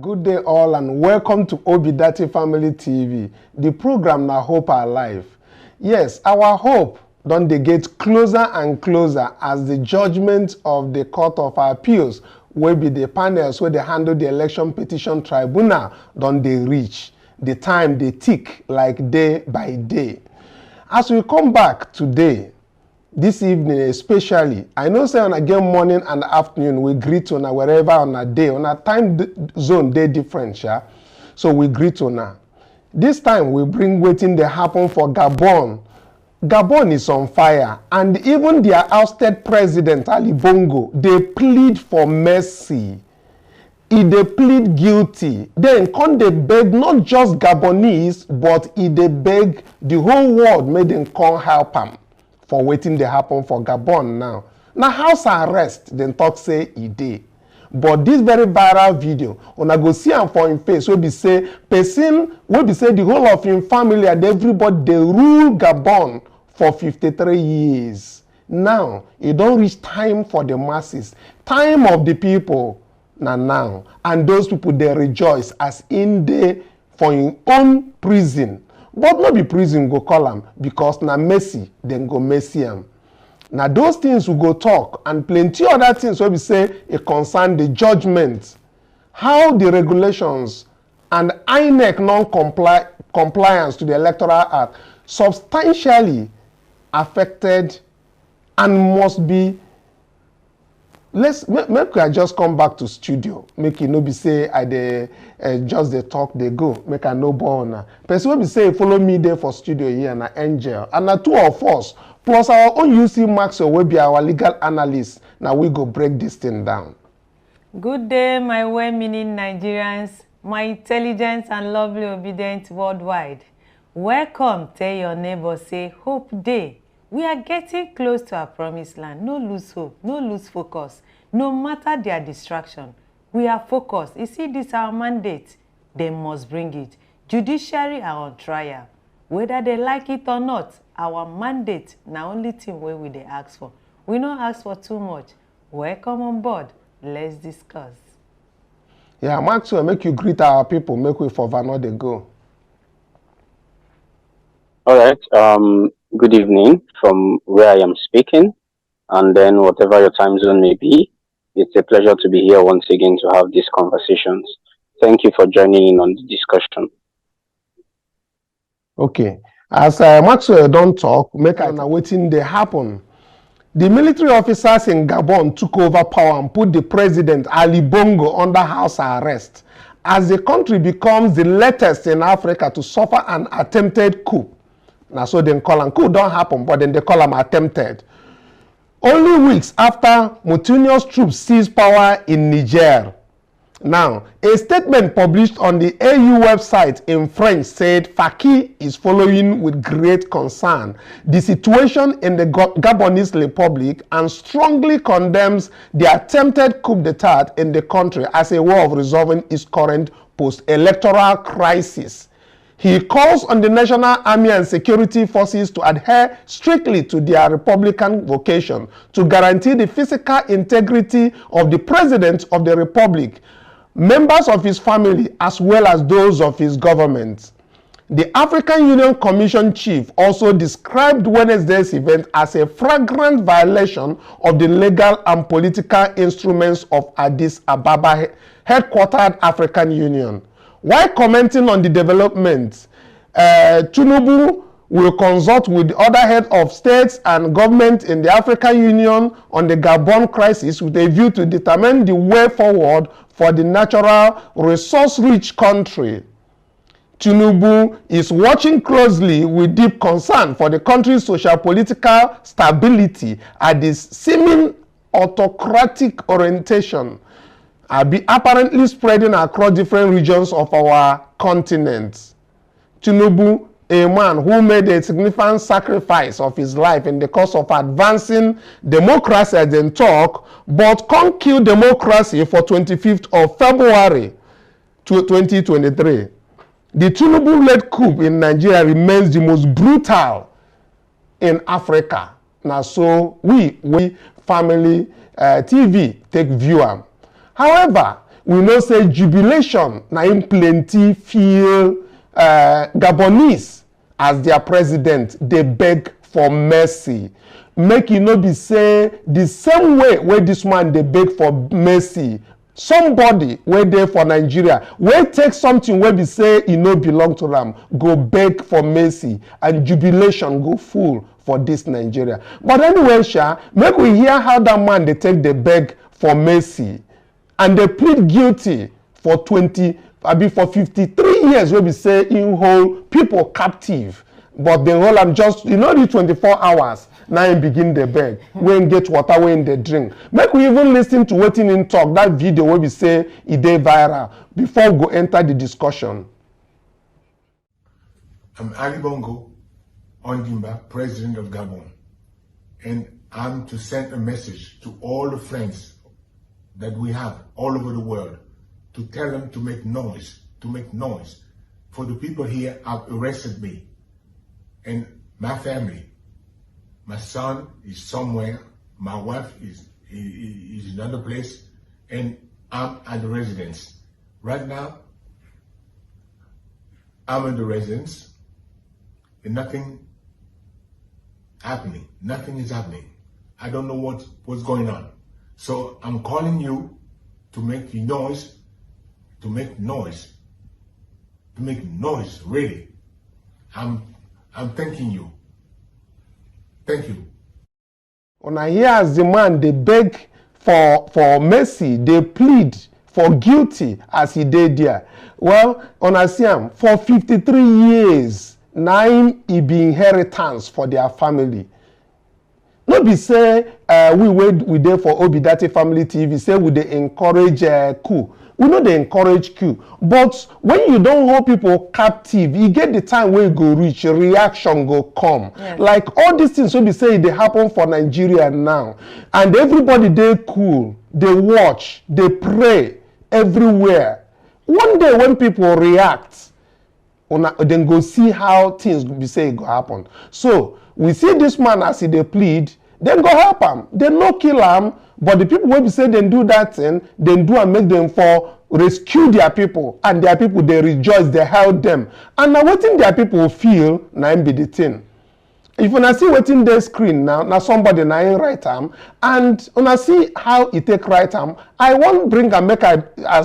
Good day all and welcome to Obidati Family TV. The program na Hope Our Life. Yes, our hope don dey get closer and closer as the judgment of the Court of Appeals wey be the panels wey dey handle the election petition tribunal don dey reach. The time dey tick like day by day. As we come back today, this evening especially, I know say on again morning and afternoon we greet una wherever on a day, on a time zone dey different, sha. So we greet una. This time we bring wetin dey happen for Gabon. Gabon is on fire and even their ousted president Ali Bongo, they plead for mercy. He dey plead guilty. Then come dey beg not just Gabonese, but he dey beg the whole world make dem come help am for wetin dey happen for Gabon now. Na house arrest dem talk say e dey. But this very viral video, una go see am for him face wey be say person wey be say the whole of him family and everybody dey rule Gabon for 53 years. Now, e don reach time for the masses. Time of the people na now. And those people dey rejoice as in dey for him own prison. But no be prison go call am because na mercy dem go mercy am. Na those things we go talk and plenty other things wey be say e concern the judgment, how the regulations and INEC non-compliance to the Electoral Act substantially affected and must be. Make I just come back to studio. Make it no be say I dey just dey talk dey go. Make I no bore una. Person wey be say follow me there for studio here na Angel and na two of us plus our own UC Maxwell wey be our legal analyst. Now we go break this thing down. Good day, my well-meaning Nigerians, my intelligent and lovely obedient worldwide. Welcome. Tell your neighbor say hope day. We are getting close to our promised land. No lose hope, no lose focus. No matter their distraction, we are focused. You see, this is our mandate. They must bring it. Judiciary are on trial. Whether they like it or not, our mandate, now only thing where we they ask for. We don't ask for too much. Welcome on board. Let's discuss. Yeah, Maxwell, make you greet our people. Make way for Vano they go. All right. Good evening from where I am speaking, and then whatever your time zone may be, it's a pleasure to be here once again to have these conversations. Thank you for joining in on the discussion. Okay. As Maxwell don't talk, make an waiting they happen. The military officers in Gabon took over power and put the president Ali Bongo under house arrest as the country becomes the latest in Africa to suffer an attempted coup. Now, so they call them coup don't happen, but then they call them attempted. Only weeks after mutinous troops seized power in Niger. Now, a statement published on the AU website in French said Faki is following with great concern the situation in the Gabonese Republic and strongly condemns the attempted coup d'etat in the country as a way of resolving its current post-electoral crisis. He calls on the National Army and Security Forces to adhere strictly to their republican vocation to guarantee the physical integrity of the President of the Republic, members of his family, as well as those of his government. The African Union Commission chief also described Wednesday's event as a flagrant violation of the legal and political instruments of Addis Ababa headquartered African Union. While commenting on the developments, Tinubu will consult with the other heads of states and government in the African Union on the Gabon crisis with a view to determine the way forward for the natural resource-rich country. Tinubu is watching closely with deep concern for the country's social-political stability and its seeming autocratic orientation be apparently spreading across different regions of our continent. Tinubu, a man who made a significant sacrifice of his life in the course of advancing democracy as in talk, but can't kill democracy for 25th of February 2023. The Tinubu-led coup in Nigeria remains the most brutal in Africa. Now, so we family TV take view am. However, we know say jubilation na im plenty feel Gabonese as their president dey beg for mercy. Make e no be say the same way wey this man dey beg for mercy, somebody wey dey for Nigeria wey take something wey be say e no belong to am go beg for mercy and jubilation go full for this Nigeria. But anyway, make we hear how that man dey take dey beg for mercy and dey plead guilty for 53 years wey be say im hold people captive, but they hold am just the 24 hours. Now im begin dey beg when get water wey im dey drink. Make we even listen to wetin im talk, that video wey be say e dey viral, before we go enter the discussion. I'm Ali Bongo of Gabon, President of Gabon, and I'm to send a message to all the friends that we have all over the world to tell them to make noise, for the people here have arrested me and my family. My son is somewhere, my wife is in another place, and I'm at the residence. Right now, I'm in the residence, and nothing happening. Nothing is happening. I don't know what's going on. So I'm calling you to make noise, really. I'm thanking you. Thank you. Una hear as the man dey beg for mercy, dey plead for guilty as he dey there. Well, una see am for 53 years, na im e be inheritance for their family. No be say we dey for Obidate Family TV say we dey encourage coup. We no dey encourage coup, but when you don hold people captive, e get the time wey e go reach, reaction go come. Yes. Like all these things wey be say e dey happen for Nigeria now, and everybody dey cool, dey watch, dey pray everywhere. One day when people react, then go see how things be say e go happen. So we see this man as he dey plead, then go help am. They no kill am, but the people wey be say dem do that thing, dem do am make dem for rescue their people, and their people dey rejoice, dey help them. And na wetin their people feel na im be the thing. If una see wetin dey screen now, na somebody na im write am, and una see how e take write am. I wan bring am, make I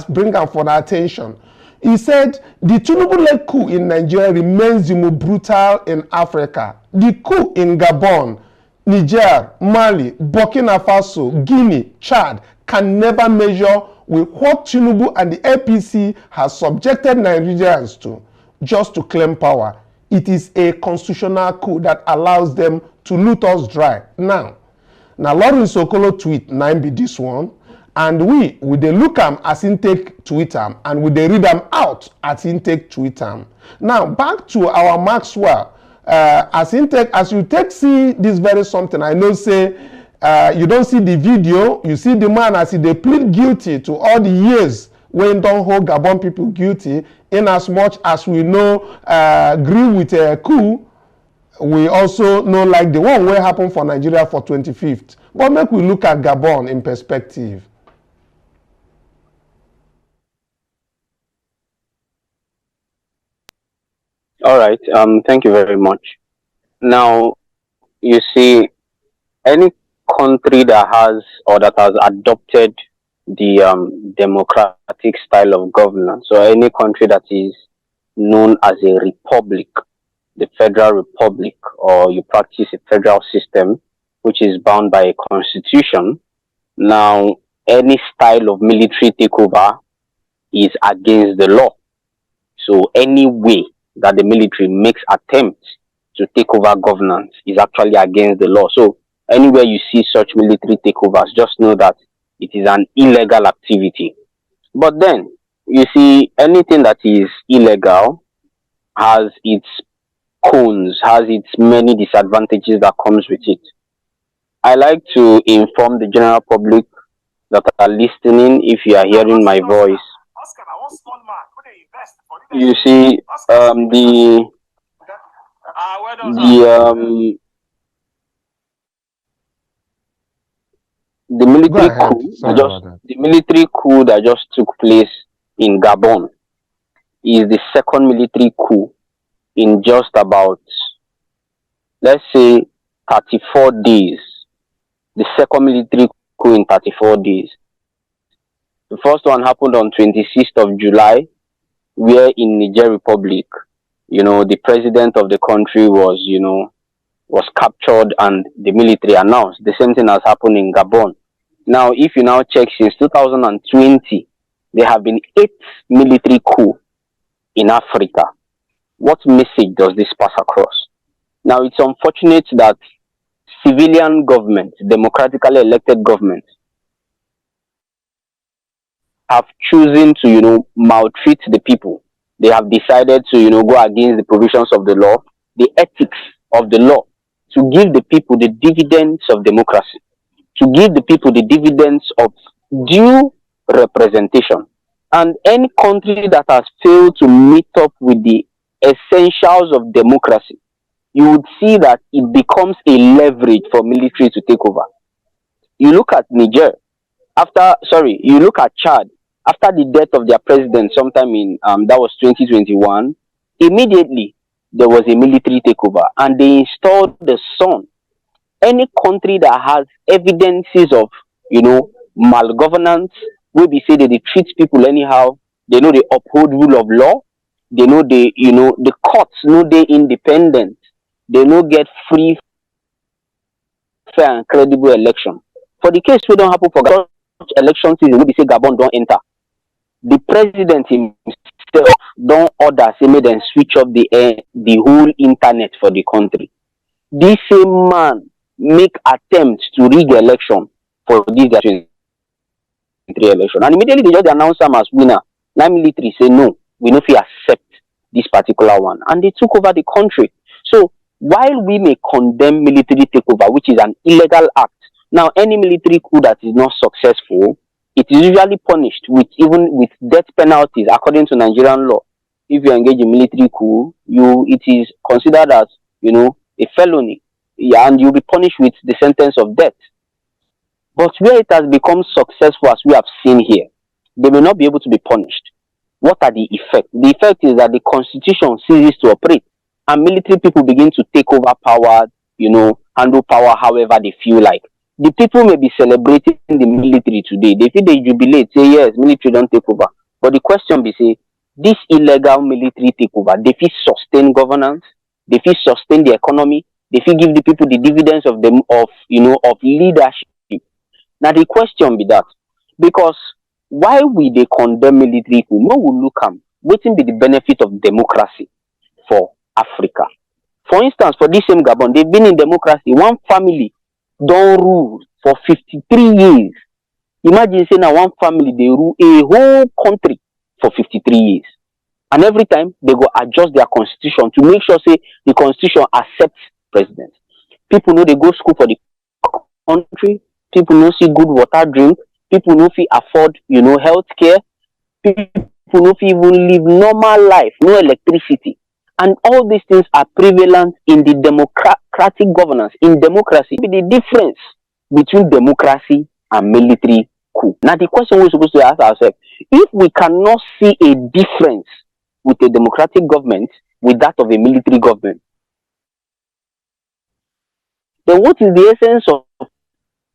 bring am for the attention. He said, the Tinubu-led coup in Nigeria remains the most brutal in Africa. The coup in Gabon, Niger, Mali, Burkina Faso, Guinea, Chad can never measure with what Tinubu and the APC has subjected Nigerians to just to claim power. It is a constitutional coup that allows them to loot us dry. Now Lawrence Okolo tweet, na be this one, and we dey look am as intake tweet am, and we dey read am out as intake tweet am. Now back to our Maxwell. As you take see this very something, I know say you don't see the video, you see the man as he dey plead guilty to all the years when don hold Gabon people guilty, in as much as we know agree with coup, we also know like the one wey happen for Nigeria for 25th. But make we look at Gabon in perspective. All right. Thank you very much. Now, you see, any country that has adopted the democratic style of governance, or any country that is known as a republic, the federal republic, or you practice a federal system which is bound by a constitution, now any style of military takeover is against the law. So any way that the military makes attempts to take over governance is actually against the law. So anywhere you see such military takeovers, just know that it is an illegal activity. But then, you see, anything that is illegal has its cons, has its many disadvantages that comes with it. I like to inform the general public that are listening, if you are hearing my voice, you see, the military coup that just took place in Gabon is the second military coup in just about, let's say, 34 days. The second military coup in 34 days. The first one happened on 26th of July, where in Niger Republic, the president of the country was captured and the military announced. The same thing has happened in Gabon. Now, if you now check, since 2020, there have been 8 military coups in Africa. What message does this pass across? Now, it's unfortunate that civilian governments, democratically elected governments, have chosen to, maltreat the people. They have decided to, go against the provisions of the law, the ethics of the law, to give the people the dividends of democracy, to give the people the dividends of due representation. And any country that has failed to meet up with the essentials of democracy, you would see that it becomes a leverage for military to take over. You look at Niger, you look at Chad, after the death of their president sometime in, that was 2021, immediately there was a military takeover and they installed the son. Any country that has evidences of, malgovernance, where we say that they treat people anyhow, they know they uphold rule of law, they know the courts know they independent, they know get free, fair and credible election. For the case we don't happen for such election season, we say Gabon don't enter. The president himself don't order, say make them switch off the whole internet for the country. This same man make attempts to rig election for this 2023 election, and immediately they just announce him as winner. Now military say no, we no fit accept this particular one, and they took over the country. So while we may condemn military takeover, which is an illegal act, now any military coup that is not successful, it is usually punished even with death penalties according to Nigerian law. If you engage in military coup, it is considered as a felony, and you'll be punished with the sentence of death. But where it has become successful, as we have seen here, they may not be able to be punished. What are the effects? The effect is that the constitution ceases to operate, and military people begin to take over power, handle power however they feel like. The people may be celebrating the military today. They feel they jubilate, say yes, military don't take over. But the question be say, this illegal military takeover, they feel sustain governance, they feel sustain the economy, they feel give the people the dividends of leadership. Now the question be that, because why we they condemn military coup, no will look at waiting be the benefit of democracy for Africa. For instance, for this same Gabon, they've been in democracy. One family don't rule for 53 years. Imagine saying now one family they rule a whole country for 53 years. And every time they go adjust their constitution to make sure say the constitution accepts presidents. People know they go school for the country, people know see good water drink, people know if afford, health care, people know if even live normal life, no electricity. And all these things are prevalent in the democratic governance. In democracy, the difference between democracy and military coup. Now, the question we're supposed to ask ourselves, if we cannot see a difference with a democratic government with that of a military government, then what is the essence of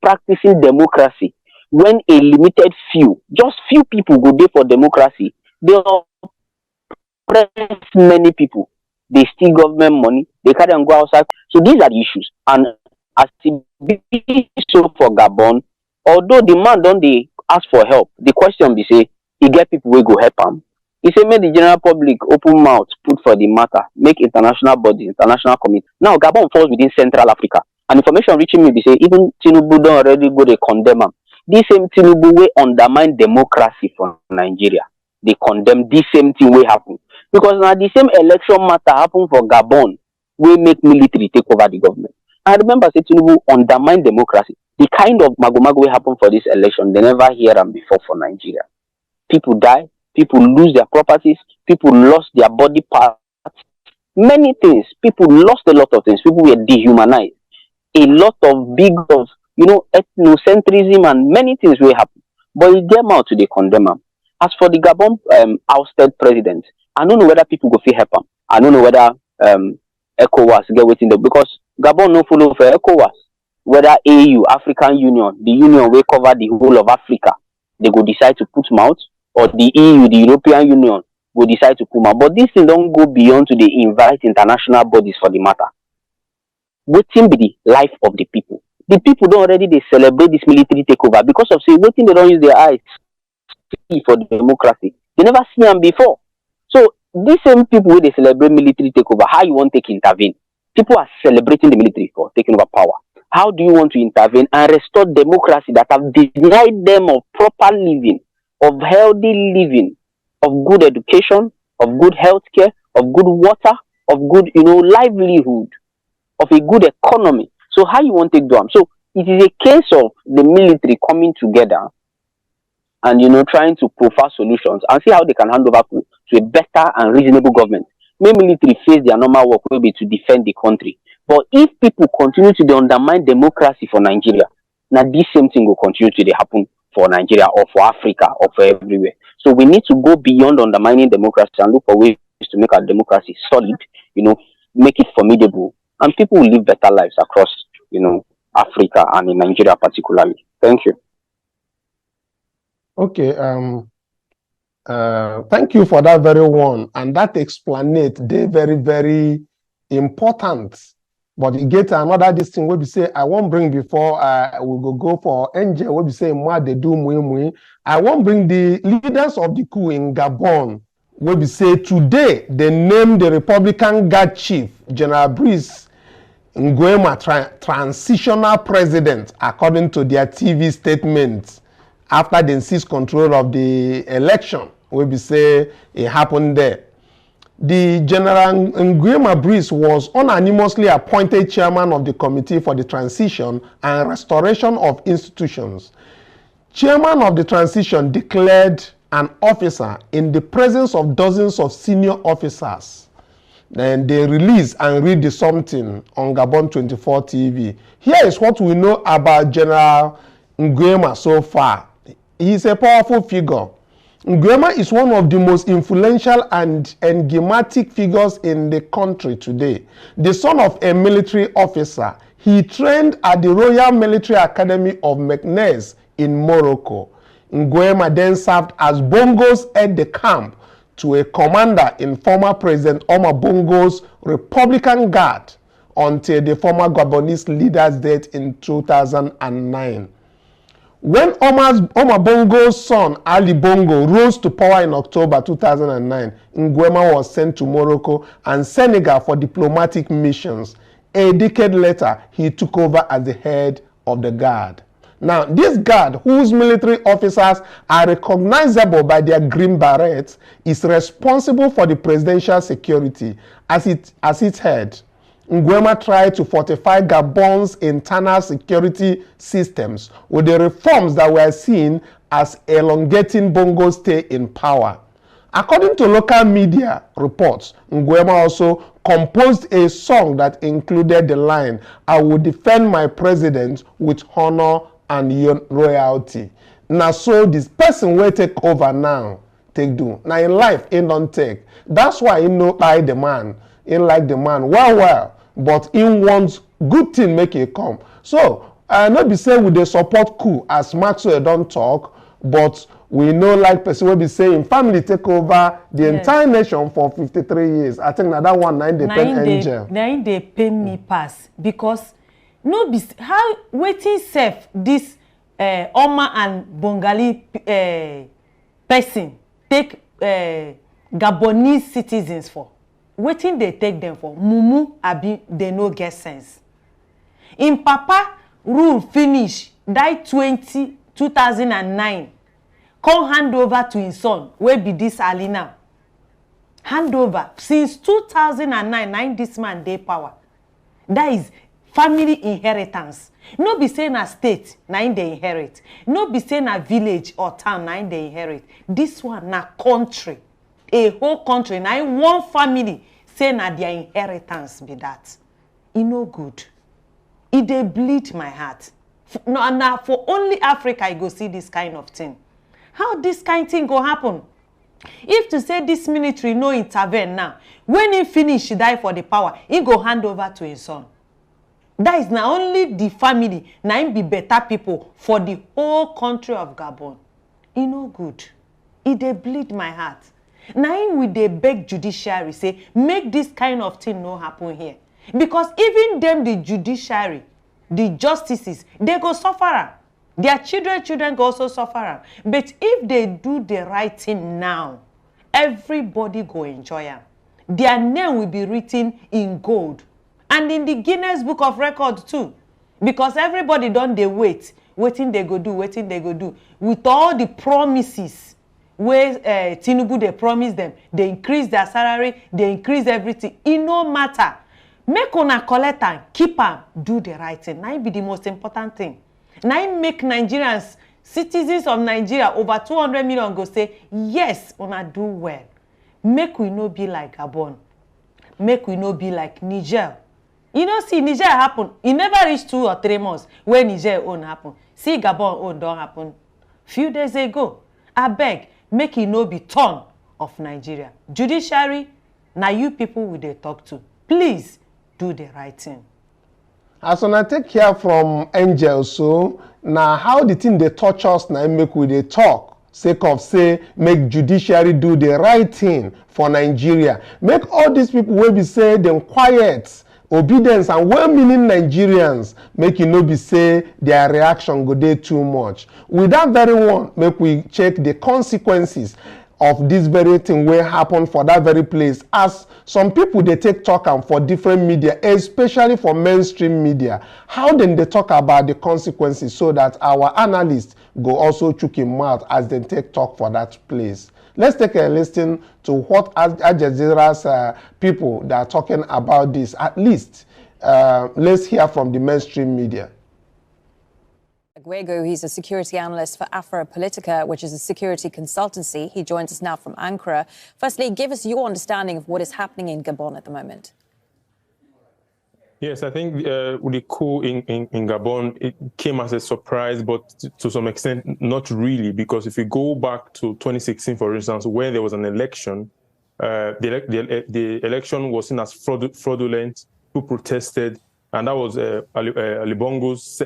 practicing democracy when a limited few, just few people go there for democracy, they oppress many people, they steal government money, they carry and go outside. So these are the issues. And as it be so for Gabon, although the man don't they ask for help, the question be say, he get people will go help him. He say make the general public open mouth, put for the matter, make international bodies, international committee. Now Gabon falls within Central Africa. And information reaching me be say even Tinubu don't already go they condemn him. This same Tinubu will undermine democracy for Nigeria. They condemn this same thing will happen. Because now the same election matter happen for Gabon, will make military take over the government. I remember say Tinubu undermine democracy. The kind of magomago will happen for this election, they never hear them before for Nigeria. People die, people lose their properties, people lost their body parts, many things. People lost a lot of things. People were dehumanized. A lot of big you know, ethnocentrism and many things will happen. But he get out to the condemn him. As for the Gabon ousted president, I don't know whether people go feel help him. I don't know whether ECOWAS get waiting there, because Gabon no follow for ECOWAS. Whether AU, African Union, the union will cover the whole of Africa, they go decide to put mouth, or the EU, the European Union, will decide to put mouth. But this thing don't go beyond to the invite international bodies for the matter. Waiting be the life of the people. The people don't already they celebrate this military takeover because of say waiting they don't use their eyes see for democracy. They never see them before. So these same people where they celebrate military takeover, how you want to intervene? People are celebrating the military for taking over power. How do you want to intervene and restore democracy that have denied them of proper living, of healthy living, of good education, of good health care, of good water, of good, you know, livelihood, of a good economy? So how you want to do them? So it is a case of the military coming together and, you know, trying to provide solutions and see how they can hand over to a better and reasonable government. May military face their normal work will be to defend the country. But if people continue to undermine democracy for Nigeria, now this same thing will continue to happen for Nigeria or for Africa or for everywhere. So we need to go beyond undermining democracy and look for ways to make our democracy solid, you know, make it formidable, and people will live better lives across, you know, Africa and in Nigeria particularly. Thank you. Okay. Thank you for that very one. And that explanate they very, very important. But you get another this thing where we say, I won't bring before we go for Angel, where we say, Ma, they do mui. I won't bring the leaders of the coup in Gabon, where we say today they named the Republican Guard Chief, General Brice Nguema, transitional president, according to their TV statements, after they seized control of the election, where we say it happened there. The General Nguema Brice was unanimously appointed chairman of the Committee for the Transition and Restoration of Institutions. Chairman of the transition declared an officer in the presence of dozens of senior officers. Then they release and read the something on Gabon 24 TV. Here is what we know about General Nguema so far. He is a powerful figure. Nguema is one of the most influential and enigmatic figures in the country today. The son of a military officer, he trained at the Royal Military Academy of Meknes in Morocco. Nguema then served as Bongo's aide-de-camp to a commander in former President Omar Bongo's Republican Guard until the former Gabonese leader's death in 2009. When Omar Bongo's son, Ali Bongo, rose to power in October 2009, Nguema was sent to Morocco and Senegal for diplomatic missions. A decade later, he took over as the head of the guard. Now, this guard, whose military officers are recognizable by their green berets, is responsible for the presidential security. As its head, Nguema tried to fortify Gabon's internal security systems with the reforms that were seen as elongating Bongo's stay in power. According to local media reports, Nguema also composed a song that included the line, "I will defend my president with honor and royalty." Now, so this person will take over now, take do. Now in life, he don't take. That's why he know like the man. He like the man well. But he wants good thing make it come. So, not be saying we dey support coup as Maxwell don't talk, but we know like person will be saying family take over the entire nation for 53 years. I think that one 9 dey pay angel. 9 dey pay me pass because no be how waiting safe this Oma and Bongali person take Gabonese citizens for. Waiting they take them for mumu abi they no get sense. In Papa rule finish die 2009. Come hand over to his son where be this Ali now. Hand over since 2009 this man dey power. That is family inheritance. No be saying a state na in they inherit. No be saying a village or town na in they inherit. This one na country. A whole country na in one family say na their inheritance be that. E no good. E dey bleed my heart Now for only Africa you go see this kind of thing. How this kind of thing go happen? If to say this military no intervene now, when he finish, he die for the power, he go hand over to his son. That is now only the family, now him be better people for the whole country of Gabon. He no good. He dey bleed my heart. Now him we dey beg judiciary say, make this kind of thing no happen here. Because even them, the judiciary, the justices, they go suffer am. Their children go also suffer am. But if they do the right thing now, everybody go enjoy am. Their name will be written in gold. And in the Guinness Book of Records too. Because everybody don dey waiting they go do, with all the promises where Tinubu they promise them, they increase their salary, they increase everything. It no matter. Make una collect am, keep am, do the right thing. Now it be the most important thing. Now it make Nigerians, citizens of Nigeria, over 200 million go say, yes, una do well. Make we no be like Gabon. Make we no be like Niger. You know, see, Niger happen. It never reached 2 or 3 months when Niger own happen. See, Gabon own don't happen. Few days ago, I beg, make it no be turn of Nigeria. Judiciary, now you people will they talk to. Please do the right thing. As when I take care from Angel, so now how the thing they touch us now make we they talk. Sake of say make judiciary do the right thing for Nigeria. Make all these people will be say them quiet, obedience and well-meaning Nigerians make you no be say their reaction go dey too much. With that very one, make we check the consequences of this very thing will happen for that very place, as some people they take talk and for different media, especially for mainstream media. How then they talk about the consequences so that our analysts go also chook him mouth as they take talk for that place. Let's take a listen to what Al Jazeera's people that are talking about this. At least let's hear from the mainstream media. Viko, he's a security analyst for Afropolitica, which is a security consultancy. He joins us now from Ankara. Firstly, give us your understanding of what is happening in Gabon at the moment. Yes, I think with the coup in Gabon, it came as a surprise, but to some extent, not really, because if you go back to 2016, for instance, where there was an election, the election was seen as fraudulent, who protested, and that was Ali Bongo's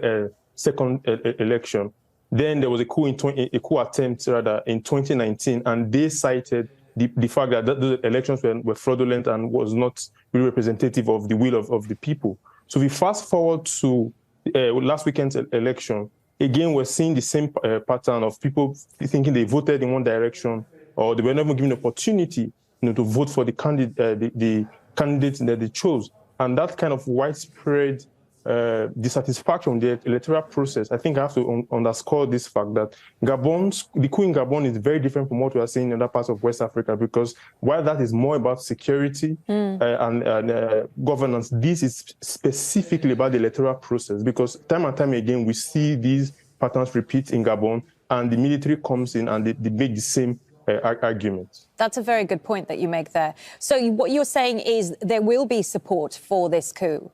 second election. Then there was a coup attempt in 2019, and they cited the fact that those elections were fraudulent and was not really representative of the will of the people. So we fast forward to last weekend's election. Again, we're seeing the same pattern of people thinking they voted in one direction, or they were never given an opportunity, to vote for the candidates that they chose. And that kind of widespread dissatisfaction with the electoral process, I think I have to underscore this fact that the coup in Gabon is very different from what we are seeing in other parts of West Africa, because while that is more about security and governance, this is specifically about the electoral process, because time and time again we see these patterns repeat in Gabon, and the military comes in and they make the same argument. That's a very good point that you make there. So what you're saying is there will be support for this coup?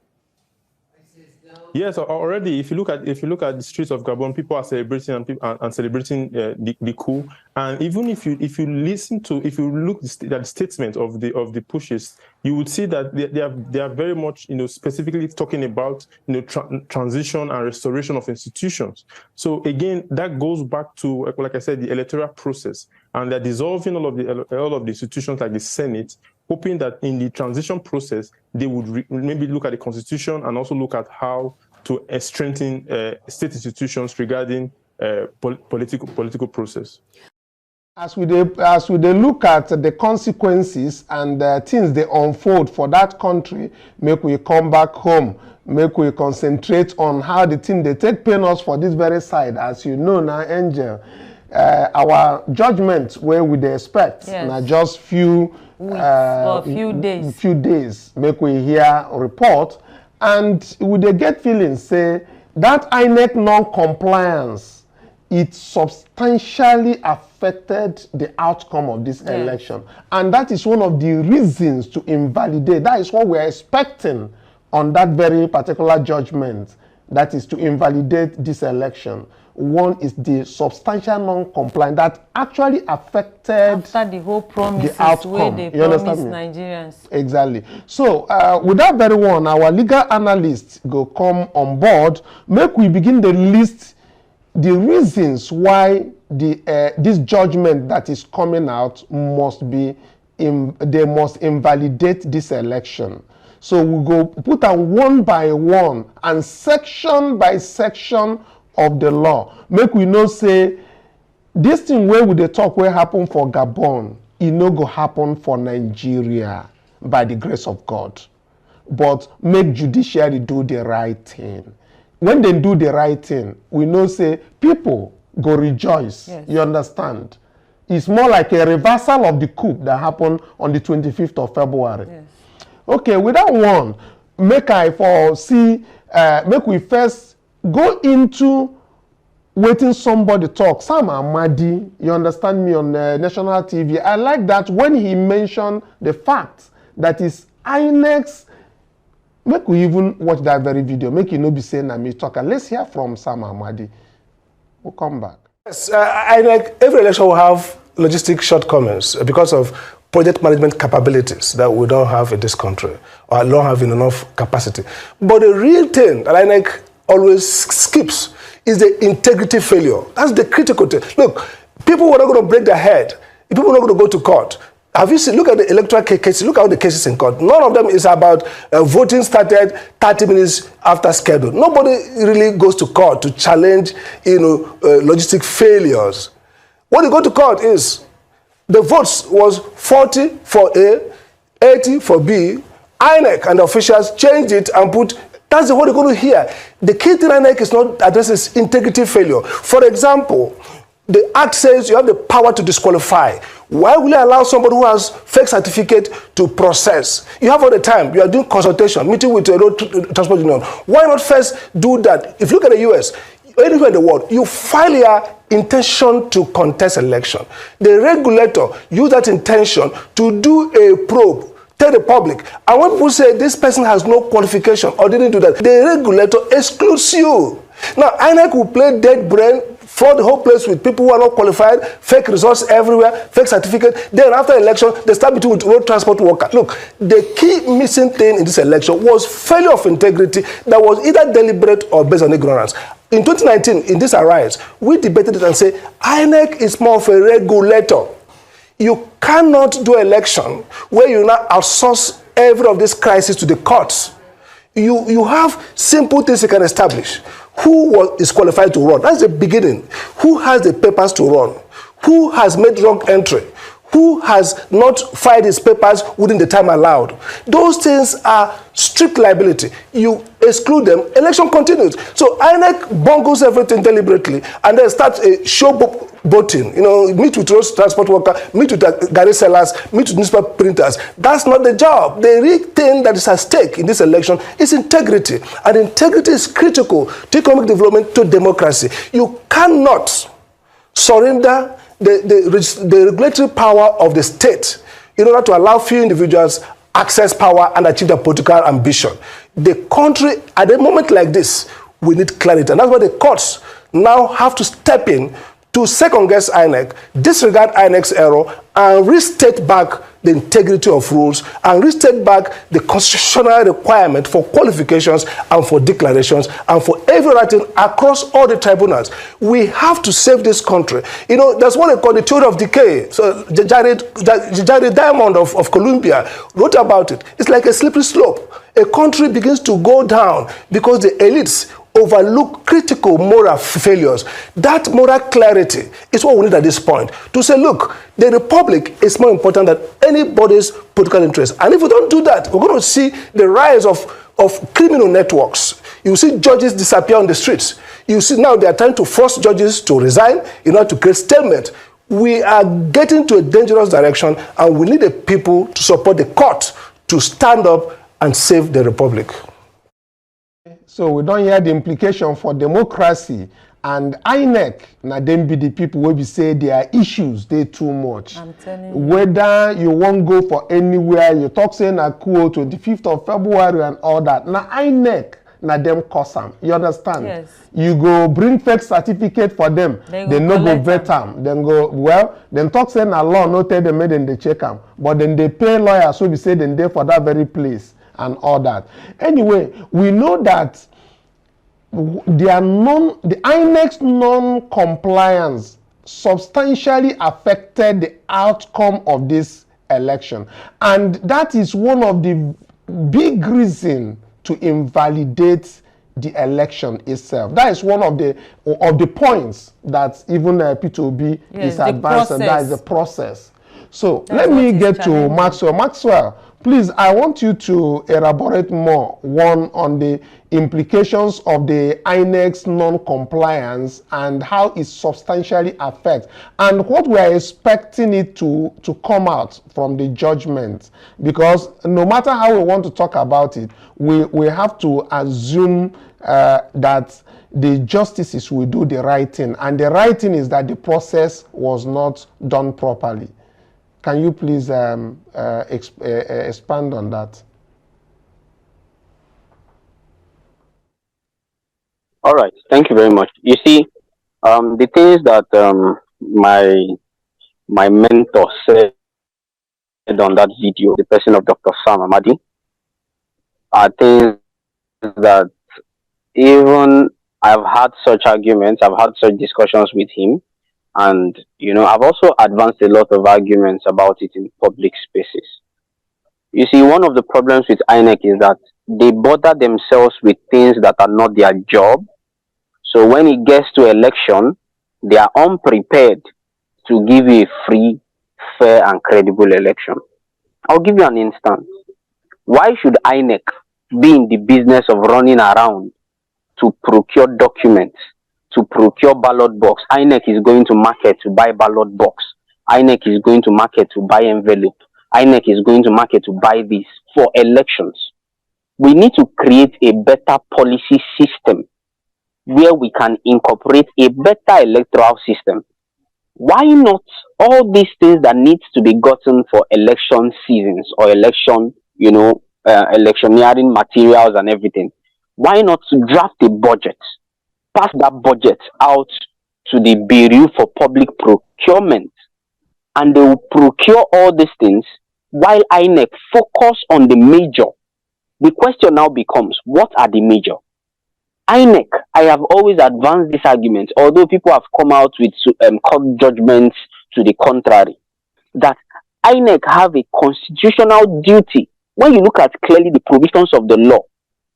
Yes, already. If you look at the streets of Gabon, people are celebrating and celebrating the coup. And even if you look at the statement of the pushes, you would see that they are very much specifically talking about transition and restoration of institutions. So again, that goes back to, like I said, the electoral process, and they're dissolving all of the institutions like the Senate, hoping that in the transition process, they would maybe look at the constitution and also look at how to strengthen state institutions regarding political process. As we look at the consequences and things they unfold for that country, make we come back home, make we concentrate on how the thing they take pain us for this very side. As you know now, Angel, our judgment where we expect now just few weeks or few days make we hear a report, and we dey get feeling say that INEC non-compliance, it substantially affected the outcome of this election, and that is one of the reasons to invalidate. That is what we are expecting on that very particular judgment. that is to invalidate this election. One is the substantial non-compliance that actually affected after the whole promises the outcome. Where they promised Nigerians. Exactly. So with that very one, our legal analyst go come on board. Make we begin to list the reasons why this judgment that is coming out must be they must invalidate this election. So we go put them one by one and section by section of the law. Make we know say this thing where we dey talk will happen for Gabon, it no go happen for Nigeria by the grace of God. But make judiciary do the right thing. When they do the right thing, we know say people go rejoice. Yes. You understand? It's more like a reversal of the coup that happened on the 25th of February. Yes. Okay, with that one, make we first go into waiting somebody talk. Sam Amadi, you understand me, on national TV. I like that when he mentioned the fact that is INEC. Make we even watch that very video. Make you no be saying that me talk. And let's hear from Sam Amadi. We'll come back. Yes, INEC, every election will have logistic shortcomings because of project management capabilities that we don't have in this country, or don't have enough capacity. But the real thing that INEC always skips is the integrity failure. That's the critical thing. Look, people were not going to break their head. People were not going to go to court. Have you seen, look at the electoral cases, look at the cases in court. None of them is about voting started 30 minutes after schedule. Nobody really goes to court to challenge, logistic failures. What you go to court is, the votes was 40 for A, 80 for B. INEC and the officials changed it and put, that's what you're going to hear. The key thing INEC is not addresses integrity failure. For example, the act says you have the power to disqualify. Why will you allow somebody who has fake certificate to process? You have all the time. You are doing consultation, meeting with a road transport union. Why not first do that? If you look at the US, anywhere in the world, you file your intention to contest election. The regulator use that intention to do a probe, tell the public. And when people say this person has no qualification or didn't do that, the regulator excludes you. Now, INEC will play dead brain, flood the whole place with people who are not qualified, fake results everywhere, fake certificate. Then after election, they start meeting with road transport workers. Look, the key missing thing in this election was failure of integrity that was either deliberate or based on ignorance. In 2019, in this arise, we debated it and said, INEC is more of a regulator. You cannot do election where you now outsource every of these crises to the courts. You have simple things you can establish. Who is qualified to run? That's the beginning. Who has the papers to run? Who has made wrong entry? Who has not filed his papers within the time allowed? Those things are strict liability. You exclude them, election continues. So INEC bungles everything deliberately and then starts a showboating. Meet with road transport worker, meet with garage sellers, meet with newspaper printers. That's not the job. The real thing that is at stake in this election is integrity. And integrity is critical to economic development, to democracy. You cannot surrender the regulatory power of the state in order to allow few individuals access power and achieve their political ambition. The country, at a moment like this, we need clarity. And that's why the courts now have to step in to second-guess INEC, disregard INEC's error, and restate back the integrity of rules, and restate back the constitutional requirement for qualifications and for declarations and for every writing across all the tribunals. We have to save this country. That's what they call the theory of decay. So Jared Diamond of Columbia wrote about it. It's like a slippery slope. A country begins to go down because the elites overlook critical moral failures. That moral clarity is what we need at this point. To say, look, the republic is more important than anybody's political interest. And if we don't do that, we're going to see the rise of criminal networks. You see judges disappear on the streets. You see now they are trying to force judges to resign in order to create stalemate. We are getting to a dangerous direction, and we need the people to support the court to stand up and save the republic. So we don't hear the implication for democracy, and INEC, now them be the people will be say their issues, they too much. I'm telling you. Whether you won't go for anywhere, you talk saying a Coup 25th of February and all that. Now INEC, na them cause am. You understand? Yes. You go bring fake certificate for them, they no go vet am. Then go, well, then talk say na law no tell them make them they check am. But then they pay lawyers so we say then there for that very place and all that. Anyway, we know that the INEC's non-compliance substantially affected the outcome of this election, and that is one of the big reasons to invalidate the election itself. That is one of the points that even P2B is advancing. That is the process. So let me get to Maxwell. Maxwell, please, I want you to elaborate more, one, on the implications of the INEC's non-compliance and how it substantially affects, and what we are expecting it to come out from the judgment. Because no matter how we want to talk about it, we have to assume that the justices will do the right thing, and the right thing is that the process was not done properly. Can you please expand on that? All right, thank you very much. You see, the things that my mentor said on that video, the person of Dr. Sam Amadi, are things that even I've had such arguments, I've had such discussions with him, and I've also advanced a lot of arguments about it in public spaces. You see, one of the problems with INEC is that they bother themselves with things that are not their job. So when it gets to election, they are unprepared to give you a free, fair, and credible election. I'll give you an instance. Why should INEC be in the business of running around to procure documents, to procure ballot box? INEC is going to market to buy ballot box. INEC is going to market to buy envelope. INEC is going to market to buy this for elections. We need to create a better policy system where we can incorporate a better electoral system. Why not all these things that needs to be gotten for election seasons or election, electioneering materials and everything? Why not draft a budget, pass that budget out to the Bureau for Public Procurement, and they will procure all these things while INEC focus on the major? The question now becomes, what are the major? INEC, I have always advanced this argument, although people have come out with court judgments to the contrary, that INEC have a constitutional duty, when you look at clearly the provisions of the law,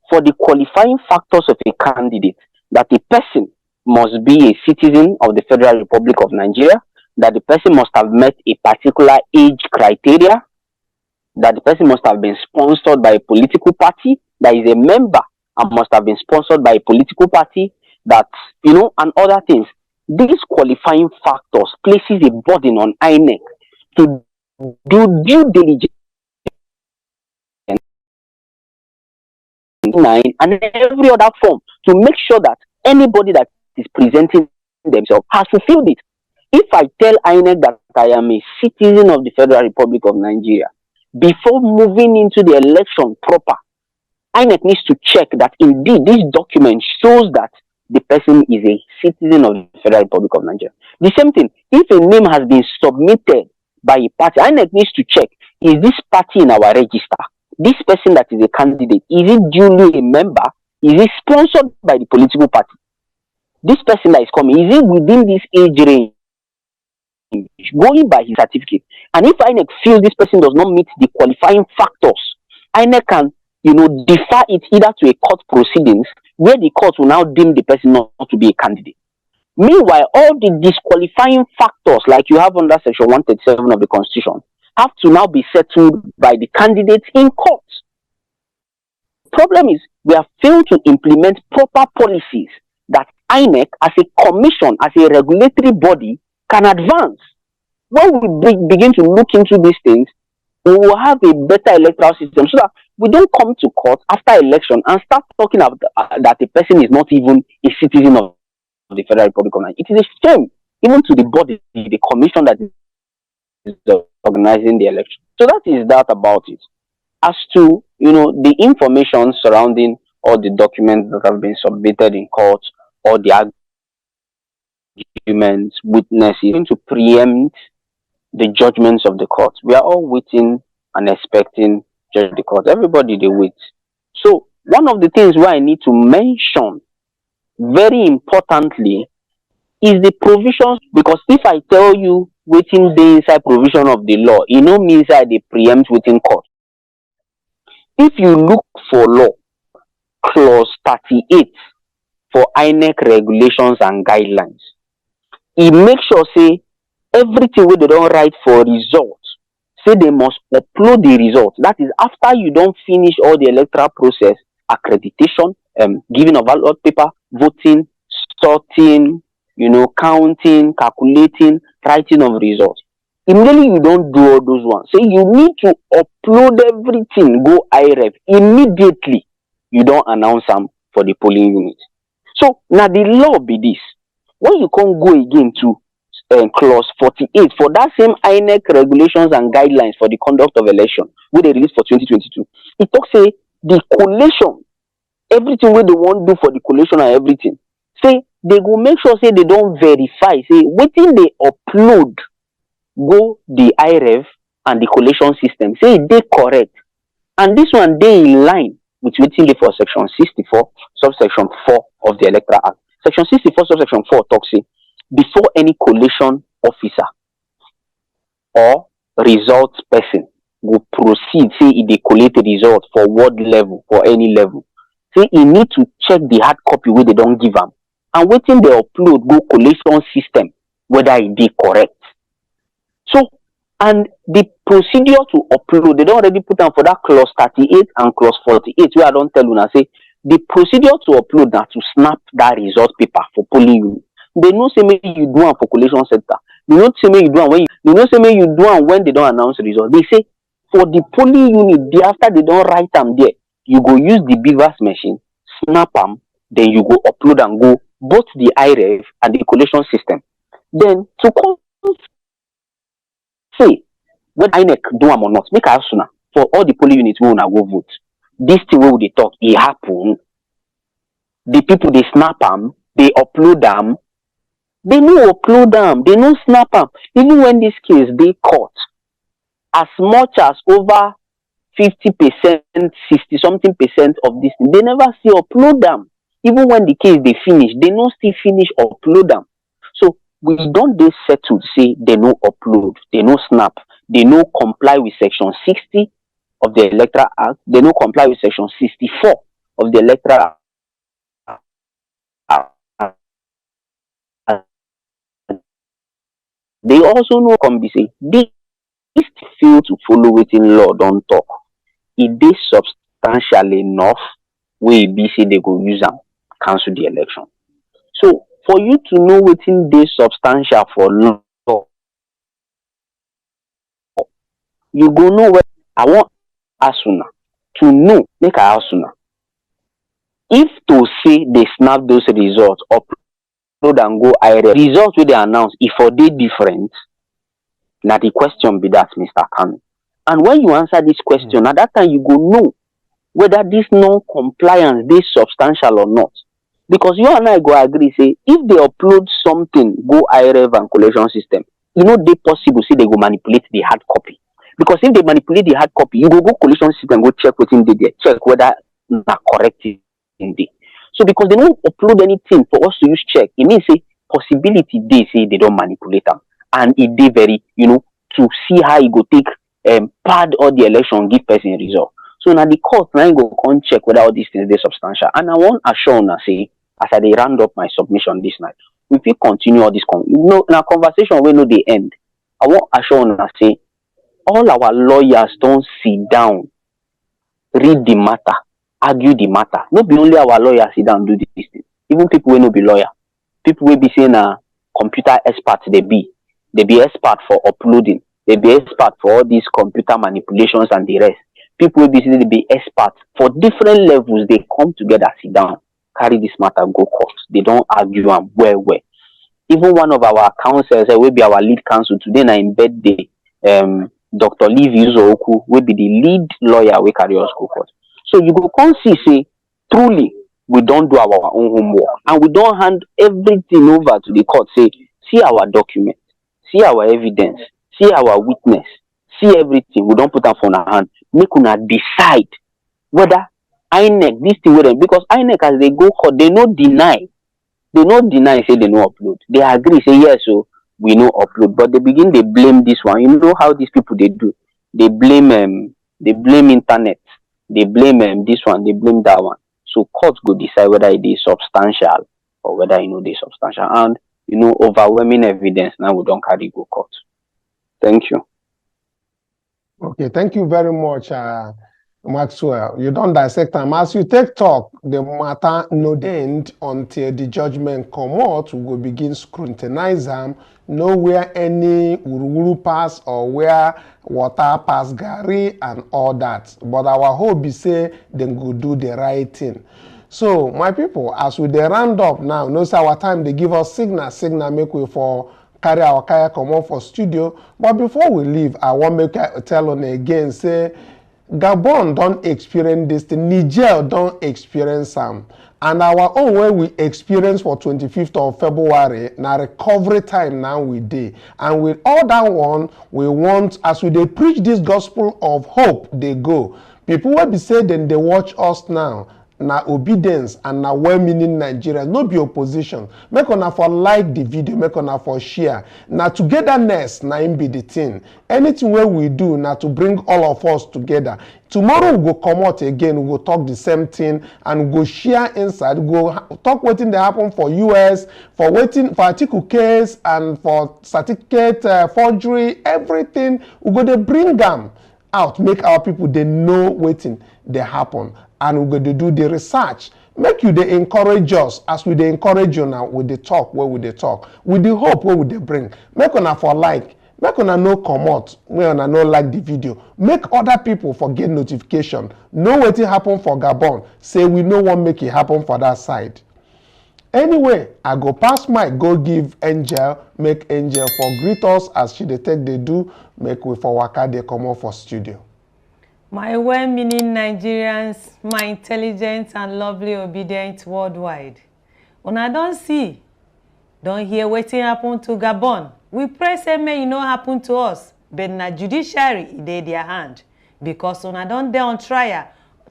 for the qualifying factors of a candidate, that the person must be a citizen of the Federal Republic of Nigeria, that the person must have met a particular age criteria, that the person must have been sponsored by a political party, that is a member and must have been sponsored by a political party, that, and other things. These qualifying factors places a burden on INEC to do due diligence and every other form to make sure that anybody that is presenting themselves has fulfilled it. If I tell INEC that I am a citizen of the Federal Republic of Nigeria, before moving into the election proper, INEC needs to check that indeed this document shows that the person is a citizen of the Federal Republic of Nigeria. The same thing, if a name has been submitted by a party, INEC needs to check, is this party in our register? This person that is a candidate, is it duly a member? Is it sponsored by the political party? This person that is coming, is it within this age range? Going by his certificate. And if INEC feels this person does not meet the qualifying factors, INEC can defer it either to a court proceedings where the court will now deem the person not to be a candidate. Meanwhile, all the disqualifying factors, like you have under Section 137 of the Constitution, have to now be settled by the candidates in court. The problem is we have failed to implement proper policies that INEC, as a commission, as a regulatory body, can advance. When we begin to look into these things, we will have a better electoral system so that we don't come to court after election and start talking about that the person is not even a citizen of the Federal Republic of Nigeria. It is a shame, even to the body, the commission that is organizing the election. So that is that about it. As to the information surrounding all the documents that have been submitted in court, all the arguments, witnesses, going to preempt the judgments of the court. We are all waiting and expecting judge the court. Everybody they wait. So one of the things where I need to mention very importantly is the provisions, because if I tell you waiting the inside provision of the law, it no means that they preempt within court. If you look for law, clause 38 for INEC regulations and guidelines, it makes sure say everything where they don't write for results, say they must upload the results. That is after you don't finish all the electoral process, accreditation, giving of ballot paper, voting, sorting, counting, calculating, writing of results. Immediately you don't do all those ones. So you need to upload everything, go IReF. Immediately you don't announce them for the polling unit. So now the law be this. When you can't go again to clause 48 for that same INEC regulations and guidelines for the conduct of election, where they released for 2022, it talks say the collation, everything where they want to do for the collation and everything, say they go make sure say they don't verify, say waiting they upload go the IReF and the collation system, say they correct, and this one they in line with waiting they for section 64 subsection 4 of the Electoral Act. Section 64 subsection 4 talks say before any collation officer or results person will proceed, say if they collate the result for ward level, for any level, say you need to check the hard copy where they don't give them, and waiting they upload go collation system whether it be correct. So, and the procedure to upload, they don't already put down for that clause 38 and clause 48 where I don't tell you now, say the procedure to upload now to snap that result paper for polling unit. They know say maybe you do one for collation center. They don't say maybe you do one when you do one when they don't announce the result. They say for the polling unit, after they don't write them there, you go use the beavers machine, snap them, then you go upload and go both the IReF and the collation system. Then to come say whether INEC do them or not, make a sooner for all the polling units we wanna go vote. This thing where they talk, it happen. The people they snap them, they upload them. They no upload them, they no snap them. Even when this case they caught, as much as over 50%, 60-something% of this thing, they never see upload them. Even when the case they finish, they no still finish upload them. So we don't they settle say they no upload, they no snap, they no comply with section 60 of the Electoral Act, they no comply with section 64 of the Electoral Act. They also know come be say this fail to follow waiting law don't talk. It is substantial enough where be say they go use them cancel the election. So for you to know waiting this substantial for law, you go know where I want ask sooner to know, make I ask sooner. If to say they snap those results up and go IReF, results where they announce if for they different, now the question be that, Mr. Kanu. And when you answer this question, at that time you go know whether this non-compliance is substantial or not. Because you and I go agree, say, if they upload something, go IReF and collation system, they possible, say they go manipulate the hard copy. Because if they manipulate the hard copy, you go collation system, go check within there, check whether they're correct in there. So because they don't upload anything for us to use check, it means say possibility they say they don't manipulate them. And it they very, to see how you go take pad all the election, give person a result. So now the court now go come check whether all these things they substantial. And I want to assure you say, as I round up my submission this night, if we continue all this in a conversation we know the end. I want to assure you say all our lawyers don't sit down, read the matter, argue the matter. Not be only our lawyers sit down do this thing. Even people will not be lawyer. People will be saying computer experts they be expert for uploading, they be expert for all these computer manipulations and the rest. People will be saying they be experts for different levels. They come together, sit down, carry this matter, go court. They don't argue and well. Even one of our counsels will be our lead counsel today na in birthday, Dr. Levi Uzoku will be the lead lawyer we carry us go court. So you go come see say truly we don't do our own homework and we don't hand everything over to the court, say, see our document, see our evidence, see our witness, see everything, we don't put that on our hand, make una decide whether INEC, this thing with them, because INEC as they go court, they no deny, say they no upload. They agree, say yes, so we no upload, but they blame this one. You know how these people they do? They blame internet, they blame this one, they blame that one. So courts go decide whether it is substantial or whether they substantial. And overwhelming evidence now we don't carry go court. Thank you. Okay, thank you very much, Maxwell. You don't dissect them. As you take talk, the matter no end until the judgment come out. We will begin scrutinize them, know where any ururu pass or where water pass Gary and all that. But our hope is say they go do the right thing. So, my people, as we dey round up now, notice our time, they give us signal make way for carry our kaya come on for studio. But before we leave, I want to make tell on again, say, Gabon don't experience this thing. Niger don't experience some. And our own way we experience for 25th of February, now recovery time now we dey. And with all that one, we want, as we dey preach this gospel of hope, they go. People will be saying, then they watch us now. Na obedience and na well-meaning Nigerians, no be opposition. Make una for like the video, make una for share. Na togetherness na im be the thing. Anything wey we do na to bring all of us together. Tomorrow we go come out again, we go talk the same thing and we go share inside, we go talk wetin dey happen for US, for waiting for article case and for certificate forgery, everything. We go dey bring them out, make our people they know wetin dey happen. And we're going to do the research. Make you they encourage us as we they encourage you now with the talk where we they talk. With the hope where we they bring. Make una for like. Make una no come out. Make una no like the video. Make other people for get notification. Know what it happen for Gabon. Say we no one make it happen for that side. Anyway, I go pass my go give Angel. Make Angel for greet us as she they take they do. Make we for waka they come out for studio. My well-meaning Nigerians, my intelligent and lovely obedient worldwide. Una don't see, don't hear wetin happen to Gabon. We pray say may e no happen to us, but na judiciary e dey their hand because una don dey on trial.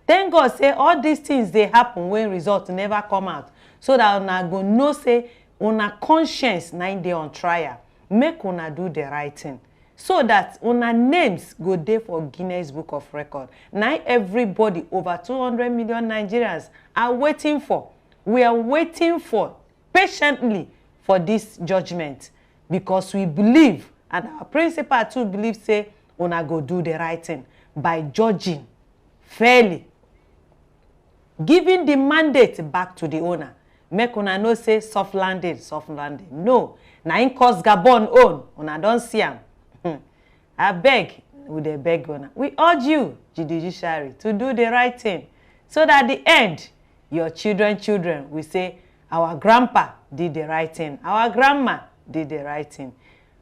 Thank God say all these things dey happen when result never come out, so that una go know say una conscience na dey on trial. Make una do the right thing, so that una names go there for Guinness Book of Record. Now everybody, over 200 million Nigerians are waiting for. We are waiting for, patiently, for this judgment. Because we believe, and our principal too believe, say, una go do the right thing by judging fairly. Giving the mandate back to the owner. Make una no say soft landing, soft landing. No. Na in cause Gabon own, una don't see am. I beg, with a beg owner. We urge you, judiciary, to do the right thing, so that at the end, your children will say, our grandpa did the right thing, our grandma did the right thing.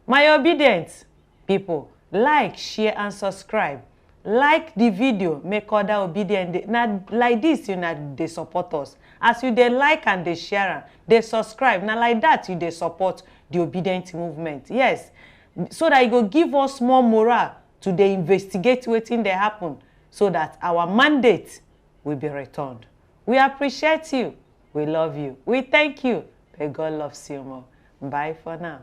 My obedient people, like, share, and subscribe. Like the video, make other obedient. Now, like this, they support us. As you they like and they share, they subscribe. Now, like that, you they support the obedient movement. Yes. So that it will give us more morale to the investigate wetin dey happen, so that our mandate will be returned. We appreciate you. We love you. We thank you. May God loves you more. Bye for now.